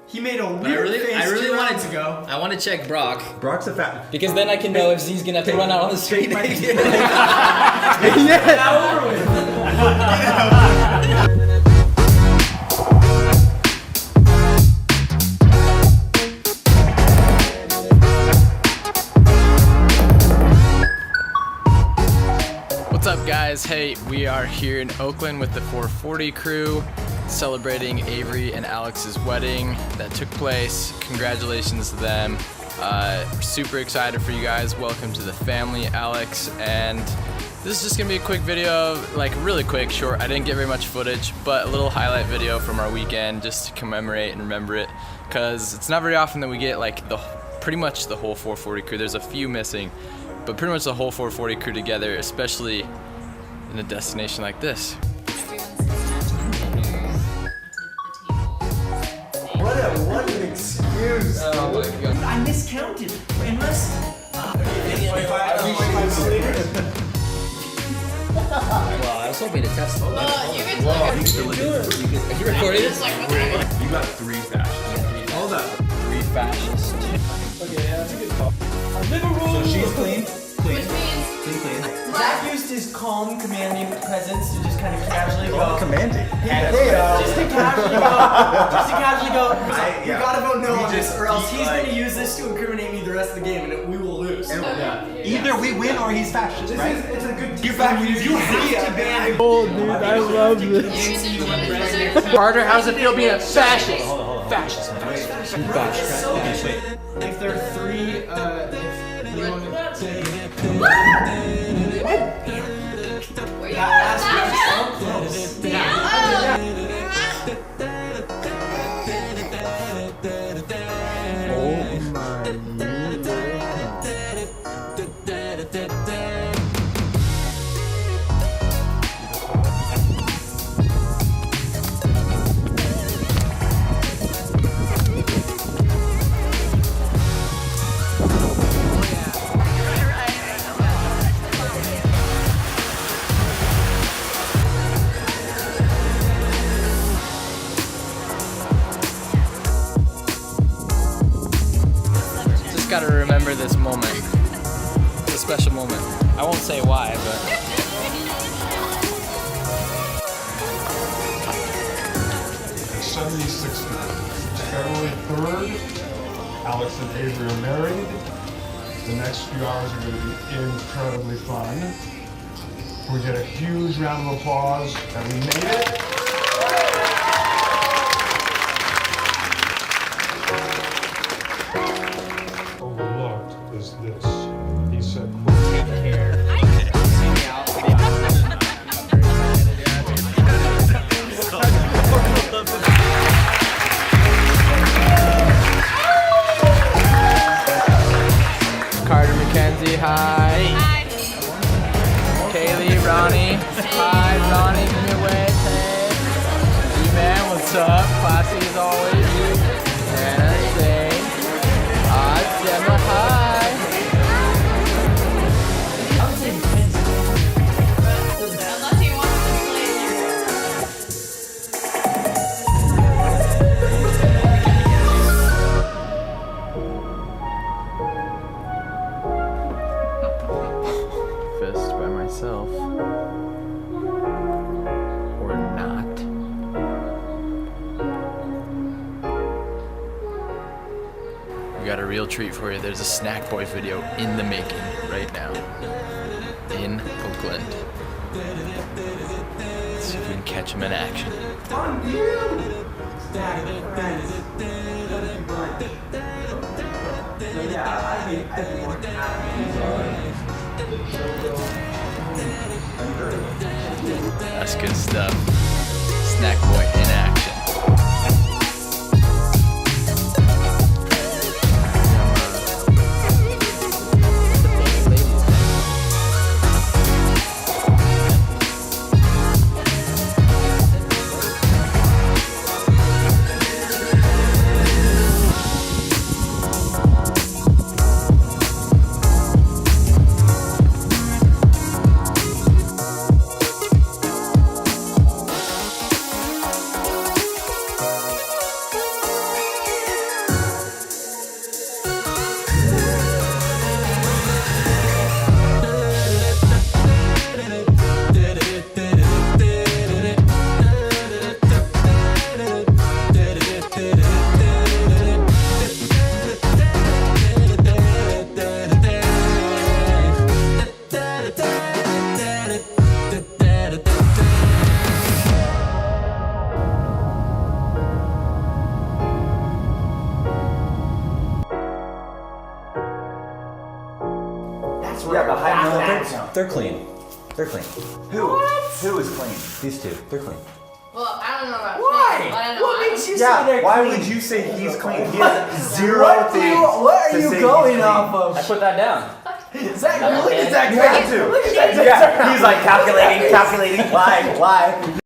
He made a weird face. I really wanted to go. I want to check Brock. Brock's a fat. Because then I can know if Z's gonna have to run out on the street. What's up, guys? Hey, we are here in Oakland with the 440 crew, celebrating Avery and Alex's wedding that took place. Congratulations to them. We're super excited for you guys. Welcome to the family, Alex. And this is just gonna be a quick video, like really quick, short. I didn't get very much footage, but a little highlight video from our weekend just to commemorate and remember it. Cause it's not very often that we get like pretty much the whole 440 crew. There's a few missing, but pretty much the whole 440 crew together, especially in a destination like this. What an excuse. Oh my God. I miscounted. Unless. Well, I was hoping to test it. You can You recorded it? You got 3 fashions. All that. 3 fascists. Okay, yeah, that's a good call. So she's clean. Which means Clean. Zach used his calm, commanding presence to just kind of casually go. Commanding. Just to casually go. We gotta vote no on this, or else he's gonna use this to incriminate me the rest of the game, and we will lose. Either we win or he's fascist, right? It's a good. You have to ban. Oh, dude, I love this. Carter, how's it feel being a fascist? Fascist. If there are 3, if you want to say. Were you that Gotta remember this moment. It's a special moment. I won't say why, but. It's 76 February 3rd, Alex and Avery are married. The next few hours are going to be incredibly fun. We get a huge round of applause that we made it. Overlooked is this. He said, "Take care." Carter McKenzie, hi. Kaylee, Ronnie, hi. Ronnie, give me a wave, hey. G-Man, what's up? Classy as always. Anna, Zane. Gemma, hi. unless he wants to play Fist by myself. Or not. We got a real treat for you. There's a Snack Boy video in the making right now. In Oakland. Let's see if we can catch him in action. On you! Stack of friends. So yeah, I'd be more than happy. That's good stuff. Snack Boy in action. They're clean. They're clean. Who is clean? These two. They're clean. Well, I don't know about Why? clean, but I know What I'm- makes you say Yeah, they're why clean? would you say he's clean? He has zero What things. what are to you say going he's off I of? put that down. Zach, look at Zach. You had to. Look at Zach. Yeah, he's like calculating. Lie.